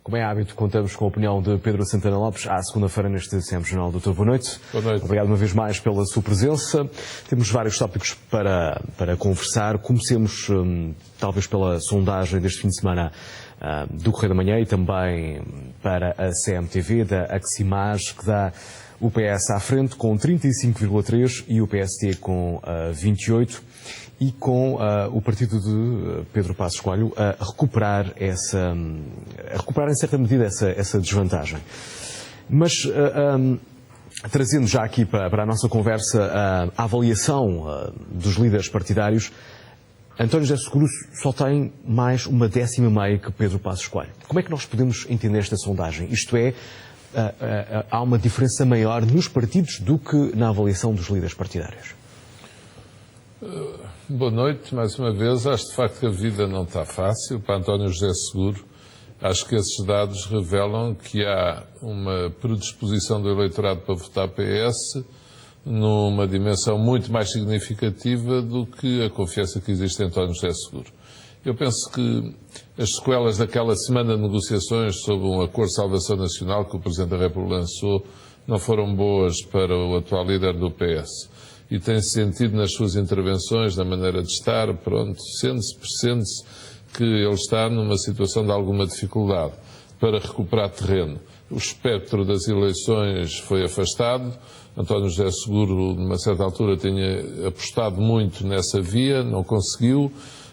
Como é hábito, contamos com a opinião de Pedro Santana Lopes à segunda-feira neste sempre Jornal. Doutor, boa noite. Boa noite. Obrigado uma vez mais pela sua presença. Temos vários tópicos para conversar. Comecemos talvez pela sondagem deste fim de semana do Correio da Manhã e também para a CMTV, da Aximage, que dá o PS à frente com 35,3% e o PSD com 28%. E com o partido de Pedro Passos Coelho a recuperar em certa medida essa desvantagem. Mas trazendo já aqui para a nossa conversa a avaliação dos líderes partidários, António José Seguro só tem mais 1/10 que Pedro Passos Coelho. Como é que nós podemos entender esta sondagem? Isto é, há uma diferença maior nos partidos do que na avaliação dos líderes partidários? Boa noite, mais uma vez. Acho de facto que a vida não está fácil para António José Seguro. Acho que esses dados revelam que há uma predisposição do eleitorado para votar PS numa dimensão muito mais significativa do que a confiança que existe em António José Seguro. Eu penso que as sequelas daquela semana de negociações sobre um acordo de salvação nacional que o Presidente da República lançou não foram boas para o atual líder do PS. E tem-se sentido nas suas intervenções, na maneira de estar, percebe-se que ele está numa situação de alguma dificuldade para recuperar terreno. O espectro das eleições foi afastado. António José Seguro, numa certa altura, tinha apostado muito nessa via, não conseguiu.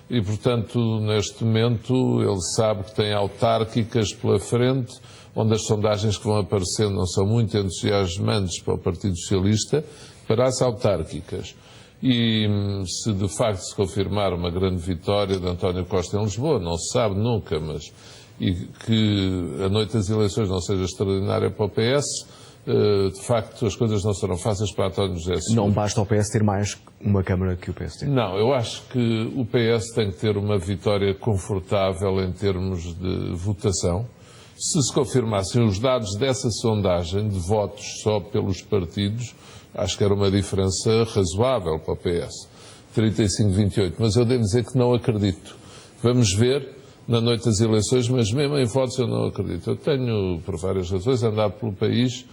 E, portanto, neste momento, ele sabe que tem autárquicas pela frente, onde as sondagens que vão aparecendo não são muito entusiasmantes para o Partido Socialista, para as autárquicas. E se de facto se confirmar uma grande vitória de António Costa em Lisboa, não se sabe nunca, mas e que a noite das eleições não seja extraordinária para o PS, de facto as coisas não serão fáceis para António José Seguro. Não basta o PS ter mais uma Câmara que o PSD? Não, eu acho que o PS tem que ter uma vitória confortável em termos de votação. Se confirmassem os dados dessa sondagem de votos só pelos partidos, acho que era uma diferença razoável para o PS, 35-28, mas eu devo dizer que não acredito. Vamos ver na noite das eleições, mas mesmo em votos eu não acredito. Eu tenho, por várias razões, andado pelo país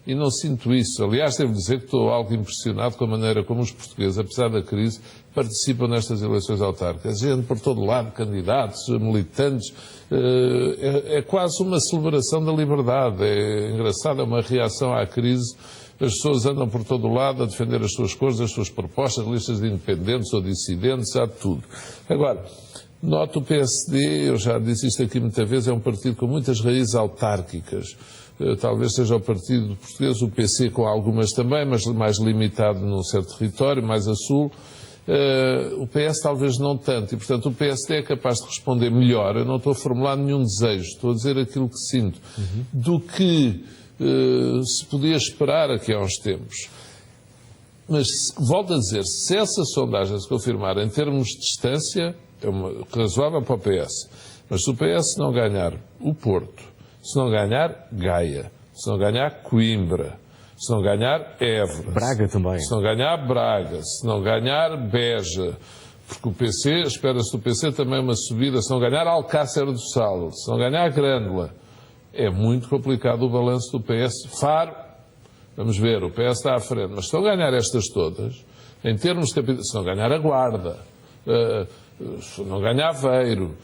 e não sinto isso. Aliás, devo dizer que estou algo impressionado com a maneira como os portugueses, apesar da crise, participam nestas eleições autárquicas. Gente por todo lado, candidatos, militantes, é quase uma celebração da liberdade. É engraçado, é uma reação à crise. As pessoas andam por todo o lado a defender as suas cores, as suas propostas, listas de independentes ou dissidentes, há de tudo. Agora, noto o PSD, eu já disse isto aqui muitas vezes, é um partido com muitas raízes autárquicas. Talvez seja o partido português, o PC com algumas também, mas mais limitado num certo território, mais a sul. O PS talvez não tanto, e portanto o PSD é capaz de responder melhor. Eu não estou a formular nenhum desejo, estou a dizer aquilo que sinto, do que se podia esperar aqui há uns tempos. Mas, volto a dizer, se essa sondagem se confirmar em termos de distância, é razoável para o PS. Mas se o PS não ganhar o Porto, se não ganhar Gaia, se não ganhar Coimbra, se não ganhar Évora, Braga também. Se não ganhar Braga, se não ganhar Beja, porque o PC, espera-se do PC também uma subida, se não ganhar Alcácer do Sal, se não ganhar Grândola, é muito complicado o balanço do PS. Faro, vamos ver, o PS está à frente, mas se não ganhar estas todas, em termos de capital, se não ganhar a Guarda, se não ganhar Aveiro,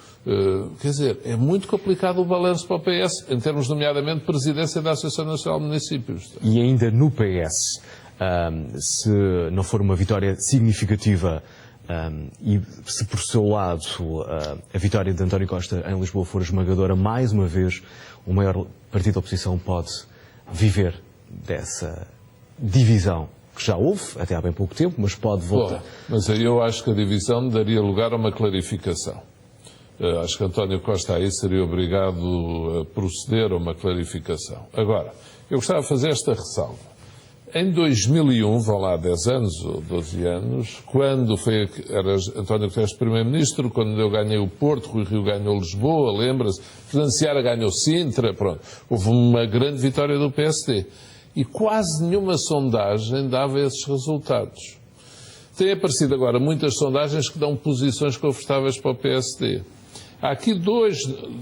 quer dizer, é muito complicado o balanço para o PS, em termos, nomeadamente, de presidência da Associação Nacional de Municípios. E ainda no PS, se não for uma vitória significativa, e se por seu lado a vitória de António Costa em Lisboa for esmagadora, mais uma vez o maior partido da oposição pode viver dessa divisão que já houve, até há bem pouco tempo, mas pode voltar. Bom, mas aí eu acho que a divisão daria lugar a uma clarificação. Acho que António Costa aí seria obrigado a proceder a uma clarificação. Agora, eu gostava de fazer esta ressalva. Em 2001, vão lá 10 anos ou 12 anos, quando era António Guterres Primeiro-Ministro, quando eu ganhei o Porto, Rui Rio ganhou Lisboa, lembra-se, Fernando Seara ganhou Sintra, pronto. Houve uma grande vitória do PSD. E quase nenhuma sondagem dava esses resultados. Tem aparecido agora muitas sondagens que dão posições confortáveis para o PSD. Há aqui dois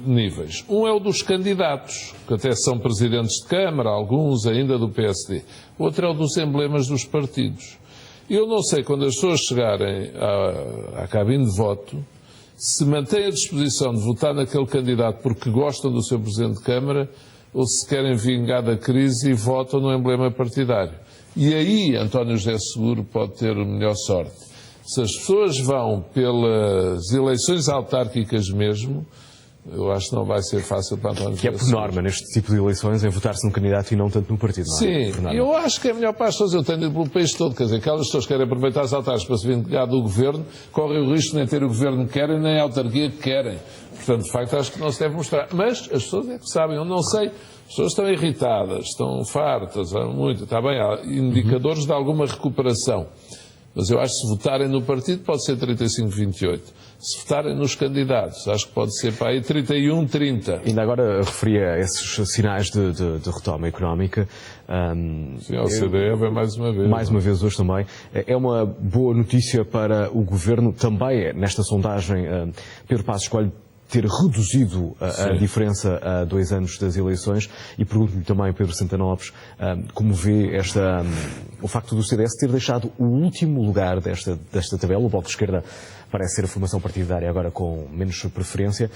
níveis. Um é o dos candidatos, que até são presidentes de Câmara, alguns ainda do PSD. Outro é o dos emblemas dos partidos. Eu não sei, quando as pessoas chegarem à cabine de voto, se mantêm a disposição de votar naquele candidato porque gostam do seu presidente de Câmara ou se querem vingar da crise e votam no emblema partidário. E aí António José Seguro pode ter melhor sorte. Se as pessoas vão pelas eleições autárquicas mesmo, eu acho que não vai ser fácil para António José Seguro. Que é por norma, neste tipo de eleições, é votar-se num candidato e não tanto no partido, não é? Sim, eu acho que é melhor para as pessoas. Eu tenho ido pelo país todo, quer dizer, aquelas pessoas que querem aproveitar as autárquicas para se vingar do governo, correm o risco de nem ter o governo que querem, nem a autarquia que querem. Portanto, de facto, acho que não se deve mostrar. Mas as pessoas é que sabem, eu não sei. As pessoas estão irritadas, estão fartas, há muito, está bem, há indicadores de alguma recuperação. Mas eu acho que se votarem no partido pode ser 35-28. Se votarem nos candidatos, acho que pode ser para aí 31-30. Ainda agora referia esses sinais de retoma económica. Sim, a OCDE vem mais uma vez. Mais uma vez hoje também. É uma boa notícia para o Governo, também nesta sondagem, Pedro Passos Coelho ter reduzido a diferença a 2 anos das eleições, e pergunto-lhe também, Pedro Santana Lopes, como vê o facto do CDS ter deixado o último lugar desta tabela. O Bloco de Esquerda parece ser a formação partidária agora com menos preferência.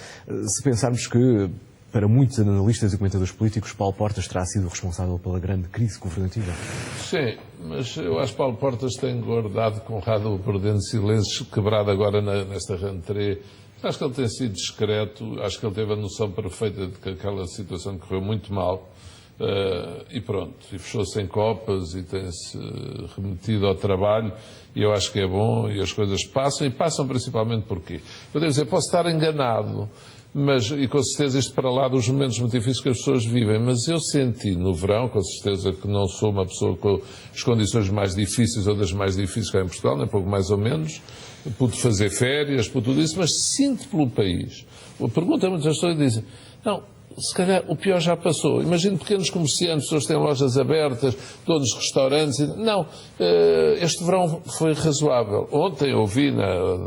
Se pensarmos que, para muitos analistas e comentadores políticos, Paulo Portas terá sido responsável pela grande crise governativa. Sim, mas eu acho que Paulo Portas tem guardado com rado o perdente silêncio, quebrado agora nesta rentrée. Acho que ele tem sido discreto, acho que ele teve a noção perfeita de que aquela situação correu muito mal, e pronto, e fechou-se em copas e tem-se remetido ao trabalho, e eu acho que é bom, e as coisas passam, e passam principalmente porquê? Eu devo dizer, posso estar enganado, mas, e com certeza isto para lá dos momentos muito difíceis que as pessoas vivem, mas eu senti no verão, com certeza que não sou uma pessoa com as condições mais difíceis ou das mais difíceis cá em Portugal, nem pouco mais ou menos, pude fazer férias, por tudo isso, mas sinto pelo país. A pergunta muitas pessoas dizem, não, se calhar o pior já passou. Imagino pequenos comerciantes, pessoas que têm lojas abertas, donos de restaurantes. Não, este verão foi razoável. Ontem ouvi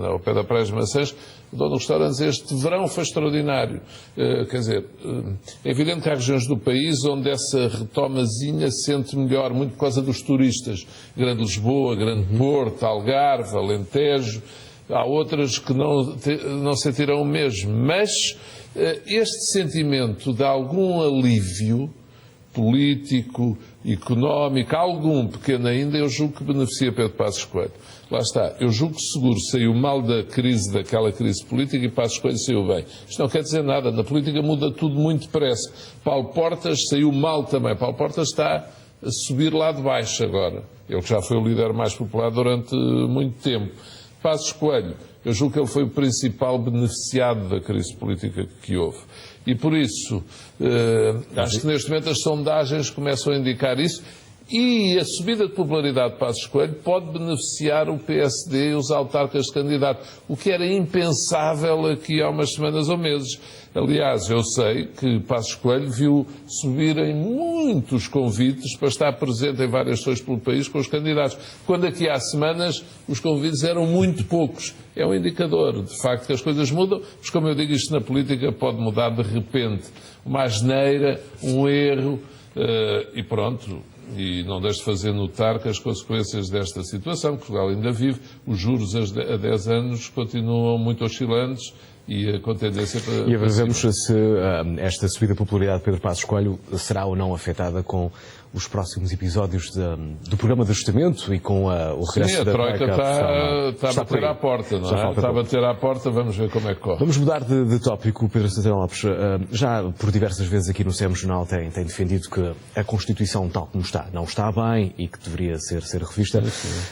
ao pé da Praia das Maçãs, o dono de restaurantes, este verão foi extraordinário. Quer dizer, é evidente que há regiões do país onde essa retomazinha se sente melhor, muito por causa dos turistas. Grande Lisboa, Grande Porto, Algarve, Alentejo. Há outras que não sentirão o mesmo. Mas este sentimento de algum alívio político, económico, algum pequeno ainda, eu julgo que beneficia Pedro Passos Coelho. Lá está, eu julgo que Seguro saiu mal daquela crise política, e Passos Coelho saiu bem. Isto não quer dizer nada, na política muda tudo muito depressa. Paulo Portas saiu mal também. Paulo Portas está a subir lá de baixo agora. Ele que já foi o líder mais popular durante muito tempo. Passos Coelho, eu julgo que ele foi o principal beneficiado da crise política que houve. E por isso, acho que neste momento as sondagens começam a indicar isso, e a subida de popularidade de Passos Coelho pode beneficiar o PSD e os autarcas de candidato, o que era impensável aqui há umas semanas ou meses. Aliás, eu sei que Passos Coelho viu subirem muitos convites para estar presente em várias ações pelo país com os candidatos, quando aqui há semanas os convites eram muito poucos. É um indicador, de facto, que as coisas mudam, mas como eu digo, isto na política pode mudar de repente. Uma asneira, um erro, e pronto. E não deixe de fazer notar que as consequências desta situação, que Portugal ainda vive, os juros a 10 anos continuam muito oscilantes, e com tendência para... E veremos se esta subida de popularidade de Pedro Passos Coelho será ou não afetada com os próximos episódios do programa de ajustamento e com o regresso da Troika. Está a bater à porta, não é? Está a bater à porta, vamos ver como é que corre. Vamos mudar de tópico, Pedro Santana Lopes. Já por diversas vezes aqui no CM Jornal tem defendido que a Constituição, tal como está, não está bem e que deveria ser revista.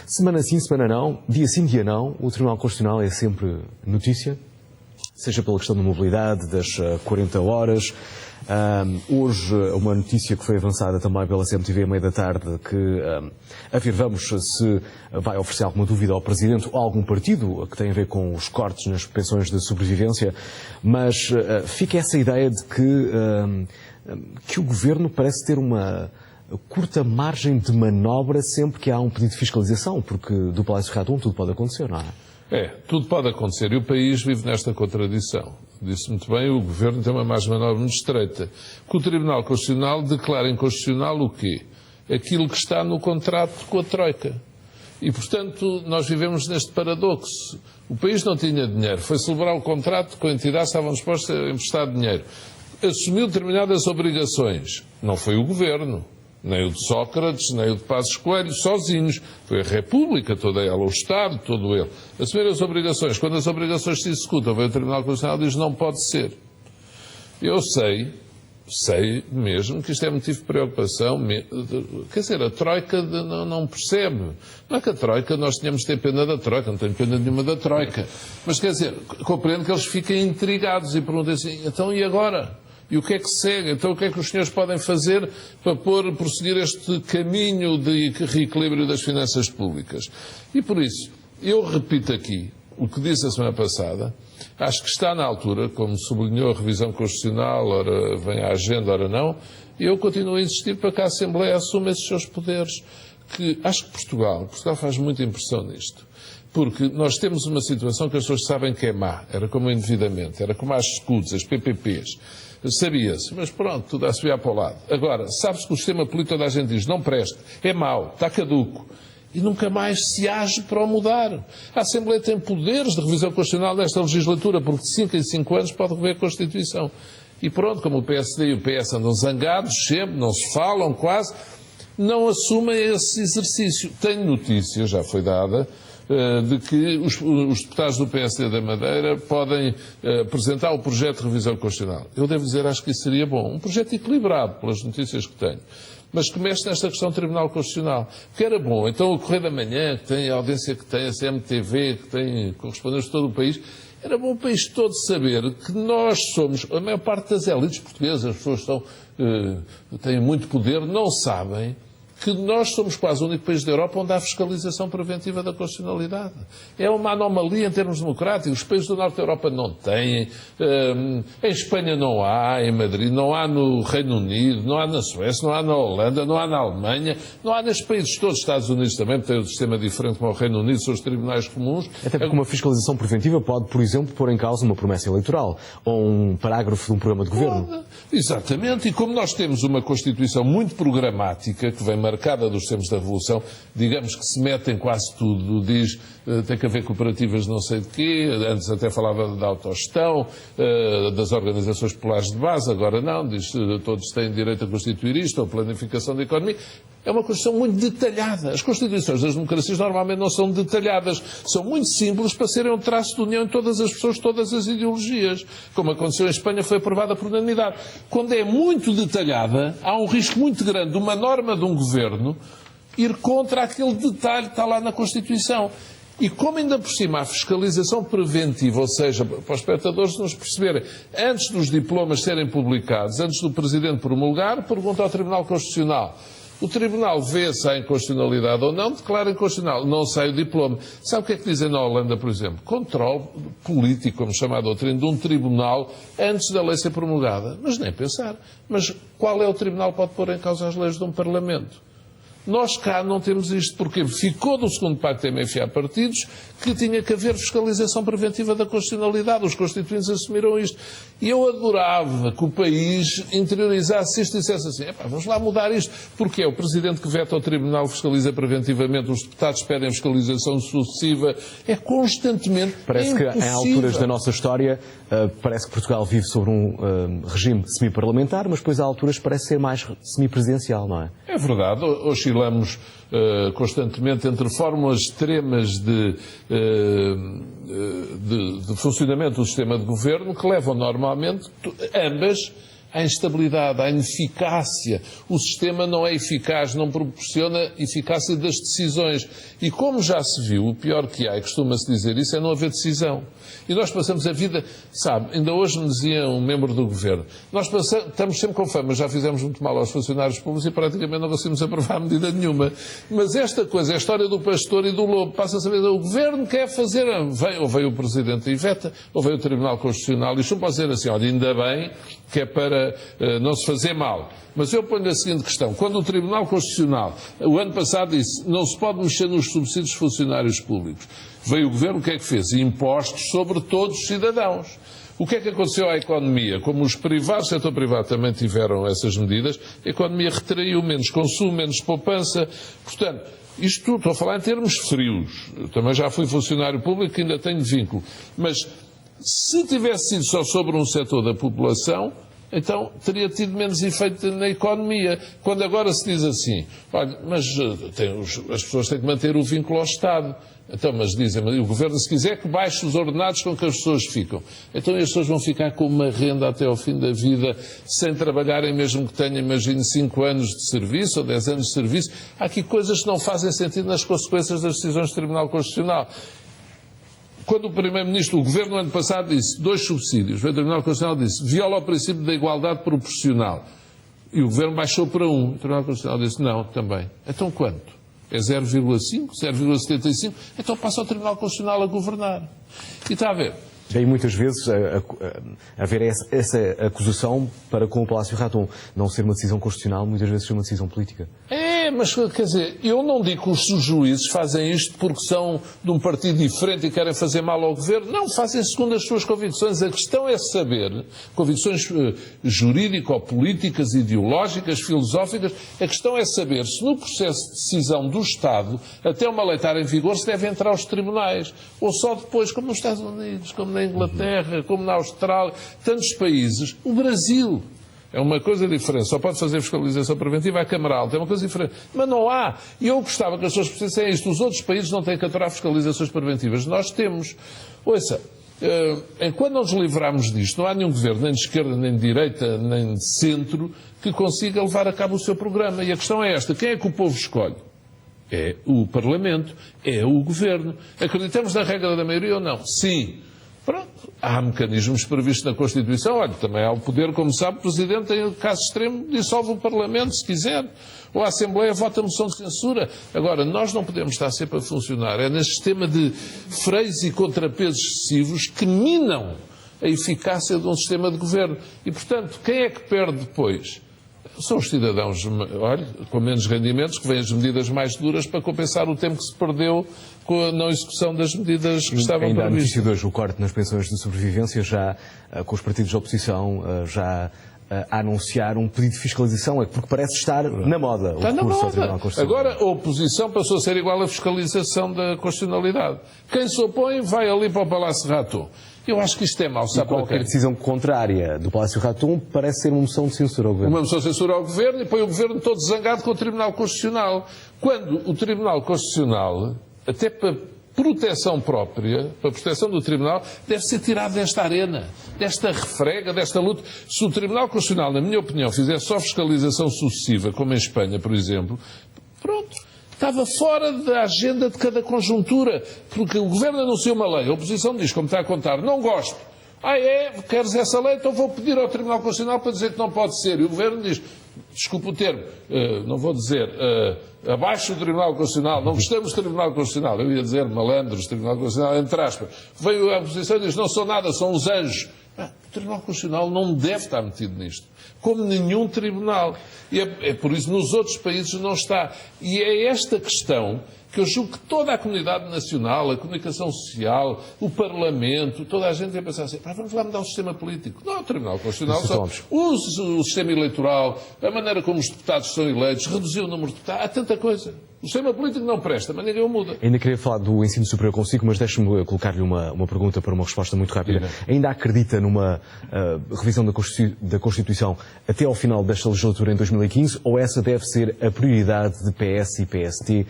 Semana sim, semana não, dia sim, dia não, o Tribunal Constitucional é sempre notícia, seja pela questão da mobilidade, das 40 horas. Hoje, uma notícia que foi avançada também pela CMTV à meia da tarde, que a ver, vamos, se vai oferecer alguma dúvida ao Presidente ou a algum partido que tem a ver com os cortes nas pensões de sobrevivência, mas fica essa ideia de que o Governo parece ter uma curta margem de manobra sempre que há um pedido de fiscalização, porque do Palácio Real tudo pode acontecer, não é? Tudo pode acontecer e o país vive nesta contradição. Disse muito bem, o Governo tem uma margem-manobra muito estreita. Que o Tribunal Constitucional declara inconstitucional o quê? Aquilo que está no contrato com a Troika. E, portanto, nós vivemos neste paradoxo. O país não tinha dinheiro, foi celebrar o contrato com a entidade, estavam dispostos a emprestar dinheiro. Assumiu determinadas obrigações. Não foi o Governo, nem o de Sócrates, nem o de Passos Coelho, sozinhos. Foi a República toda ela, o Estado todo ele. Assumiram as obrigações. Quando as obrigações se executam, vem o Tribunal Constitucional e diz não pode ser. Eu sei mesmo que isto é motivo de preocupação. Quer dizer, a Troika não percebe. Não é que a Troika, nós tínhamos de ter pena da Troika, não tenho pena nenhuma da Troika. Mas quer dizer, compreendo que eles fiquem intrigados e perguntem assim, então e agora? E o que é que segue? Então o que é que os senhores podem fazer para prosseguir este caminho de reequilíbrio das finanças públicas? E por isso, eu repito aqui o que disse a semana passada. Acho que está na altura, como sublinhou a revisão constitucional, ora vem à agenda, ora não, e eu continuo a insistir para que a Assembleia assuma esses seus poderes. Acho que Portugal faz muita impressão nisto. Porque nós temos uma situação que as pessoas sabem que é má. Era como o endividamento, era como as escudos, as PPPs. Sabia-se, mas pronto, tudo a subir para o lado. Agora, sabe-se que o sistema político da gente diz, não presta, é mau, está caduco. E nunca mais se age para o mudar. A Assembleia tem poderes de revisão constitucional nesta legislatura, porque de 5 em 5 anos pode rever a Constituição. E pronto, como o PSD e o PS andam zangados sempre, não se falam quase, não assumem esse exercício. Tenho notícia, já foi dada, de que os deputados do PSD da Madeira podem apresentar o projeto de revisão constitucional. Eu devo dizer, acho que isso seria bom. Um projeto equilibrado, pelas notícias que tenho. Mas que mexe nesta questão do Tribunal Constitucional. Que era bom. Então o Correio da Manhã, que tem a audiência que tem, a CMTV, que tem correspondentes de todo o país, era bom o país todo saber que nós somos, a maior parte das elites portuguesas, as pessoas têm muito poder, não sabem que nós somos quase o único país da Europa onde há fiscalização preventiva da constitucionalidade. É uma anomalia em termos democráticos. Os países do Norte da Europa não têm, em Espanha não há, em Madrid, não há no Reino Unido, não há na Suécia, não há na Holanda, não há na Alemanha, não há nestes países todos. Estados Unidos também têm um sistema diferente como o Reino Unido, são os tribunais comuns. Até porque uma fiscalização preventiva pode, por exemplo, pôr em causa uma promessa eleitoral ou um parágrafo de um programa de governo. Pode. Exatamente. E como nós temos uma Constituição muito programática, que vem marcada dos tempos da Revolução, digamos que se mete em quase tudo, diz tem que haver cooperativas não sei de quê, antes até falava da autogestão, das organizações populares de base, agora não, diz todos têm direito a constituir isto, ou planificação da economia. É uma Constituição muito detalhada. As Constituições das democracias normalmente não são detalhadas, são muito simples para serem um traço de união em todas as pessoas, todas as ideologias. Como aconteceu em Espanha, foi aprovada por unanimidade. Quando é muito detalhada, há um risco muito grande de uma norma de um governo ir contra aquele detalhe que está lá na Constituição. E como ainda por cima a fiscalização preventiva, ou seja, para os espectadores nos perceberem, antes dos diplomas serem publicados, antes do Presidente promulgar, pergunta ao Tribunal Constitucional. O Tribunal vê se há inconstitucionalidade ou não, declara inconstitucional, não sai o diploma. Sabe o que é que dizem na Holanda, por exemplo? Controle político, como chama a doutrina, de um tribunal antes da lei ser promulgada. Mas nem pensar. Mas qual é o tribunal que pode pôr em causa as leis de um Parlamento? Nós cá não temos isto, porque ficou do segundo pacto de MFA partidos que tinha que haver fiscalização preventiva da constitucionalidade. Os constituintes assumiram isto. E eu adorava que o país interiorizasse isto e dissesse assim, vamos lá mudar isto, porque é o Presidente que veta ao Tribunal, fiscaliza preventivamente, os deputados pedem fiscalização sucessiva, é constantemente Parece que em alturas da nossa história, parece que Portugal vive sobre um regime semi-parlamentar, mas depois há alturas parece ser mais semi-presidencial, não é? É verdade, oscilamos constantemente entre fórmulas extremas de funcionamento do sistema de governo que levam normalmente ambas à instabilidade, à ineficácia. O sistema não é eficaz, não proporciona eficácia das decisões. E como já se viu, o pior que há, e costuma-se dizer isso, é não haver decisão. E nós passamos a vida, sabe, ainda hoje me dizia um membro do governo, nós estamos sempre com fama, já fizemos muito mal aos funcionários públicos e praticamente não conseguimos aprovar medida nenhuma. Mas esta coisa, a história do pastor e do lobo, passa-se a ver, o governo quer fazer, ou veio o Presidente e veta, ou veio o Tribunal Constitucional, e isto não pode dizer assim, olha, ainda bem que é para para não se fazer mal. Mas eu ponho a seguinte questão. Quando o Tribunal Constitucional, o ano passado, disse não se pode mexer nos subsídios de funcionários públicos, veio o Governo, o que é que fez? Impostos sobre todos os cidadãos. O que é que aconteceu à economia? Como os privados, o setor privado também tiveram essas medidas, a economia retraiu menos consumo, menos poupança. Portanto, isto tudo, estou a falar em termos frios. Eu também já fui funcionário público e ainda tenho vínculo. Mas se tivesse sido só sobre um setor da população, então teria tido menos efeito na economia. Quando agora se diz assim, olha, mas as pessoas têm que manter o vínculo ao Estado. Então, mas dizem, o Governo, se quiser que baixe os ordenados com que as pessoas ficam, então as pessoas vão ficar com uma renda até ao fim da vida, sem trabalharem, mesmo que tenham, imagine, 5 anos de serviço ou 10 anos de serviço. Há aqui coisas que não fazem sentido nas consequências das decisões do Tribunal Constitucional. Quando o Primeiro-Ministro, o Governo, no ano passado, disse 2 subsídios, o Tribunal Constitucional disse viola o princípio da igualdade proporcional. E o Governo baixou para 1. O Tribunal Constitucional disse não, também. Então quanto? É 0,5, 0,75? Então passa ao Tribunal Constitucional a governar. E está a ver. Daí muitas vezes haver essa acusação para com o Palácio Raton não ser uma decisão constitucional, muitas vezes ser uma decisão política. Mas quer dizer, eu não digo que os juízes fazem isto porque são de um partido diferente e querem fazer mal ao governo. Não, fazem segundo as suas convicções. A questão é saber, convicções jurídico-políticas, ideológicas, filosóficas, a questão é saber se no processo de decisão do Estado, até uma lei estar em vigor, se deve entrar aos tribunais. Ou só depois, como nos Estados Unidos, como na Inglaterra, como na Austrália, tantos países, o Brasil. É uma coisa diferente. Só pode fazer fiscalização preventiva a Câmara Alta. É uma coisa diferente. Mas não há. E eu gostava que as pessoas percebessem isto. Os outros países não têm que aturar fiscalizações preventivas. Nós temos. Ouça, enquanto não nos livrarmos disto, não há nenhum governo, nem de esquerda, nem de direita, nem de centro, que consiga levar a cabo o seu programa. E a questão é esta. Quem é que o povo escolhe? É o Parlamento. É o Governo. Acreditamos na regra da maioria ou não? Sim. Pronto, há mecanismos previstos na Constituição. Olha, também há o poder, como sabe, o Presidente, em caso extremo, dissolve o Parlamento, se quiser. Ou a Assembleia vota a moção de censura. Agora, nós não podemos estar sempre a funcionar. É neste sistema de freios e contrapesos excessivos que minam a eficácia de um sistema de governo. E, portanto, quem é que perde depois? São os cidadãos, olha, com menos rendimentos, que vêm as medidas mais duras para compensar o tempo que se perdeu com a não execução das medidas que estavam previstas. Ainda há notícia de hoje, o corte nas pensões de sobrevivência, já com os partidos de oposição, já a anunciar um pedido de fiscalização, é porque parece estar na moda. Está na moda. Agora a oposição passou a ser igual à fiscalização da constitucionalidade. Quem se opõe vai ali para o Palácio Raton. Eu acho que isto é mau. Sabe qualquer decisão contrária do Palácio Raton parece ser uma moção de censura ao Governo. Uma moção de censura ao Governo e põe o Governo todo zangado com o Tribunal Constitucional. Quando o Tribunal Constitucional, até para proteção própria, para proteção do Tribunal, deve ser tirado desta arena, desta refrega, desta luta. Se o Tribunal Constitucional, na minha opinião, fizesse só fiscalização sucessiva, como em Espanha, por exemplo, pronto. Estava fora da agenda de cada conjuntura, porque o Governo anunciou uma lei, a oposição diz, como está a contar, não gosto. Queres essa lei? Então vou pedir ao Tribunal Constitucional para dizer que não pode ser. E o Governo diz, desculpe o termo, não vou dizer, abaixo do Tribunal Constitucional, não gostamos do Tribunal Constitucional. Eu ia dizer malandros, Tribunal Constitucional, entre aspas. Veio a oposição e diz, não são nada, são os anjos. O Tribunal Constitucional não deve estar metido nisto, como nenhum tribunal. E é por isso que nos outros países não está. E é esta questão que eu julgo que toda a comunidade nacional, a comunicação social, o Parlamento, toda a gente vai pensar assim, vamos lá mudar o sistema político. Não é o Tribunal Constitucional, só o sistema eleitoral, a maneira como os deputados são eleitos, reduzir o número de deputados, há tanta coisa. O sistema político não presta, mas ninguém o muda. Ainda queria falar do ensino superior consigo, mas deixe-me colocar-lhe uma pergunta para uma resposta muito rápida. Ainda acredita numa revisão da Constituição até ao final desta legislatura em 2015, ou essa deve ser a prioridade de PS e PST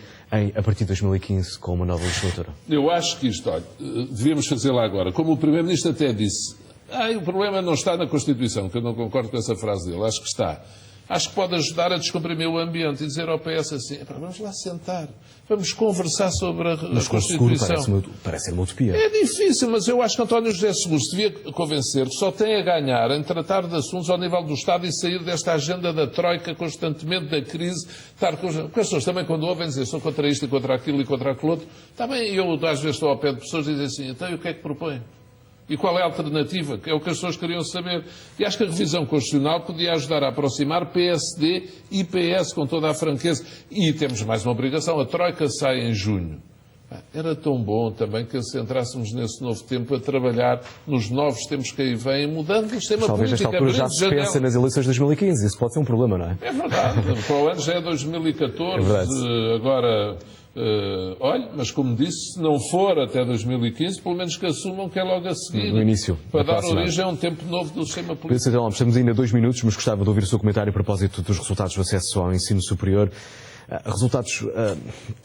a partir de 2015 com uma nova legislatura? Eu acho que isto, olha, devíamos fazê-la agora. Como o Primeiro-Ministro até disse, o problema não está na Constituição, que eu não concordo com essa frase dele, acho que está. Acho que pode ajudar a descomprimir o ambiente e dizer ao PS assim, vamos lá sentar, vamos conversar sobre a Constituição. Seguro parece ser uma utopia. É difícil, mas eu acho que António José Seguro se devia convencer que só tem a ganhar em tratar de assuntos ao nível do Estado e sair desta agenda da troika constantemente, da crise, porque as pessoas também quando ouvem dizer sou contra isto e contra aquilo e contra aquilo outro, também eu às vezes estou ao pé de pessoas e dizem assim, então e o que é que propõe? E qual é a alternativa? Que é o que as pessoas queriam saber. E acho que a revisão constitucional podia ajudar a aproximar PSD e PS com toda a franqueza. E temos mais uma obrigação. A Troika sai em junho. Era tão bom também que se entrássemos nesse novo tempo a trabalhar nos novos tempos que aí vêm, mudando o sistema Talvez político. Talvez nesta altura já se pensa nas eleições de 2015. Isso pode ser um problema, não é? É verdade. Para o ano já é 2014. É verdade. Agora, olha, mas como disse, se não for até 2015, pelo menos que assumam que é logo a seguir. No início. Para dar origem a um tempo novo do sistema político. Pedro Santana Lopes, temos ainda 2 minutos, mas gostava de ouvir o seu comentário a propósito dos resultados do acesso ao ensino superior. Resultados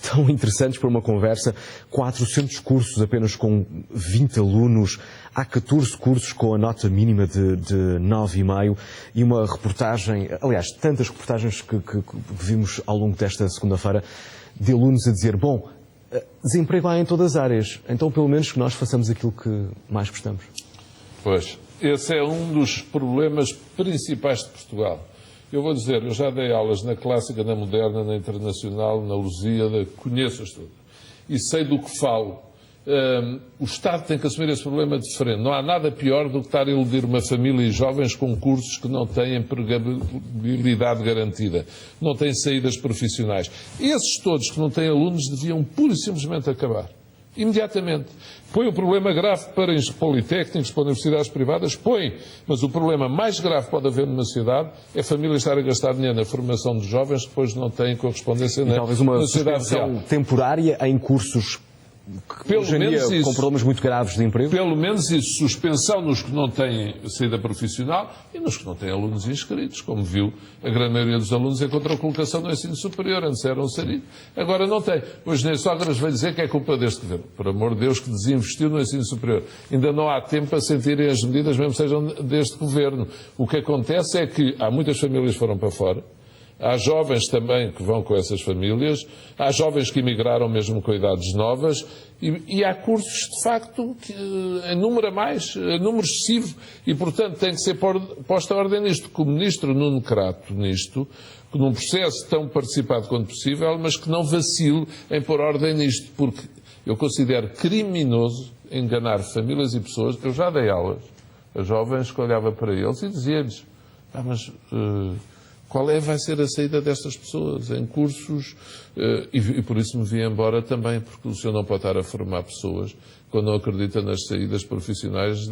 tão interessantes para uma conversa. 400 cursos apenas com 20 alunos. Há 14 cursos com a nota mínima de 9,5 e uma reportagem, aliás, tantas reportagens que vimos ao longo desta segunda-feira, de alunos a dizer, bom, desemprego há em todas as áreas, então pelo menos que nós façamos aquilo que mais gostamos. Pois, esse é um dos problemas principais de Portugal. Eu vou dizer, eu já dei aulas na clássica, na moderna, na internacional, na Lusíada, conheço-as todas. E sei do que falo. O Estado tem que assumir esse problema de frente. Não há nada pior do que estar a iludir uma família e jovens com cursos que não têm empregabilidade garantida, não têm saídas profissionais. Esses todos que não têm alunos deviam pura e simplesmente acabar. Imediatamente. Põe o problema grave para os politécnicos, para universidades privadas, põe. Mas o problema mais grave que pode haver numa cidade é a família estar a gastar dinheiro na formação de jovens que depois não têm correspondência na talvez uma sociedade real. suspensão temporária em cursos Pelo menos isso. Com problemas muito graves de emprego? Pelo menos isso. Suspensão nos que não têm saída profissional e nos que não têm alunos inscritos. Como viu, a grande maioria dos alunos encontrou colocação no ensino superior. Antes eram saídos. Agora não tem. Hoje nem Sócrates vai dizer que é culpa deste governo. Por amor de Deus, que desinvestiu no ensino superior. Ainda não há tempo para sentirem as medidas, mesmo sejam deste governo. O que acontece é que há muitas famílias que foram para fora. Há jovens também que vão com essas famílias, há jovens que emigraram mesmo com idades novas e há cursos, de facto, em número a mais, em número excessivo e, portanto, tem que ser posta a ordem nisto. Que o ministro Nuno Crato, nisto, num processo tão participado quanto possível, mas que não vacile em pôr ordem nisto, porque eu considero criminoso enganar famílias e pessoas. Eu já dei aulas a jovens que olhava para eles e dizia-lhes, qual vai ser a saída destas pessoas em cursos? E por isso me vi embora também, porque o senhor não pode estar a formar pessoas quando não acredita nas saídas profissionais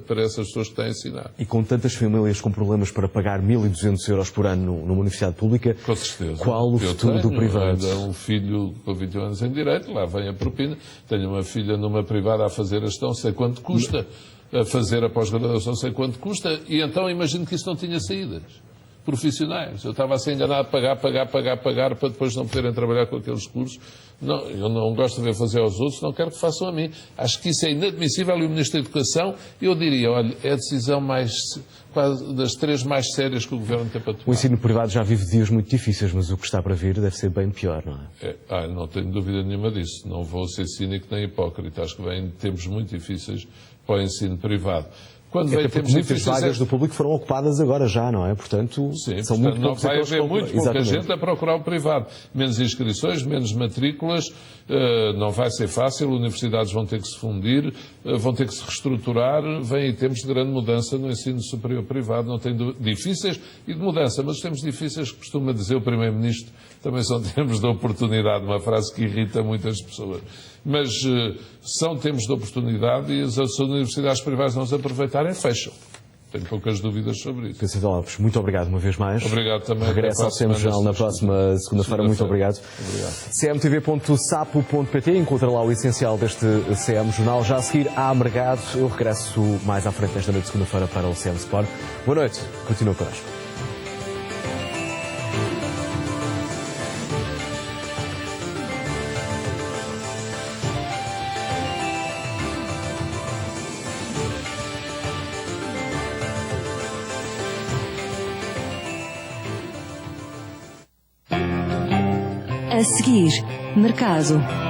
para essas pessoas que está a ensinar. E com tantas famílias com problemas para pagar 1.200 euros por ano numa universidade pública, com certeza. Qual o futuro do privado? Ainda um filho com 21 anos em direito, lá vem a propina. Tenho uma filha numa privada a fazer a gestão, sei quanto custa, a fazer a pós-graduação, sei quanto custa, e então imagino que isso não tinha saídas profissionais. Eu estava a ser enganado a pagar para depois não poderem trabalhar com aqueles cursos. Não, eu não gosto de ver fazer aos outros, não quero que façam a mim. Acho que isso é inadmissível e o Ministro da Educação, eu diria, olha, é a decisão das 3 mais sérias que o Governo tem para tomar. O ensino privado já vive dias muito difíceis, mas o que está para vir deve ser bem pior, não é? Não tenho dúvida nenhuma disso. Não vou ser cínico nem hipócrita. Acho que vem tempos muito difíceis para o ensino privado. Quando até porque muitas vagas do público foram ocupadas agora já, não é? Portanto, sim, são muito não poucos. Vai haver muito pouca gente a procurar o privado. Menos inscrições, menos matrículas, não vai ser fácil, universidades vão ter que se fundir, vão ter que se reestruturar, vêm aí tempos de grande mudança no ensino superior privado, não tem difíceis e de mudança, mas os tempos difíceis, costuma dizer o Primeiro-Ministro, também são tempos de oportunidade, uma frase que irrita muitas pessoas. Mas são tempos de oportunidade e as universidades privadas não se aproveitarem, fecham. Tenho poucas dúvidas sobre isso. Pedro Santana Lopes, muito obrigado uma vez mais. Obrigado também. Regressa ao CM Jornal na próxima segunda-feira. Muito obrigado. cmtv.sapo.pt encontra lá o essencial deste CM Jornal. Já a seguir, há mercado. Eu regresso mais à frente esta noite de segunda-feira para o CM Sport. Boa noite. Continua connosco. A seguir, mercado.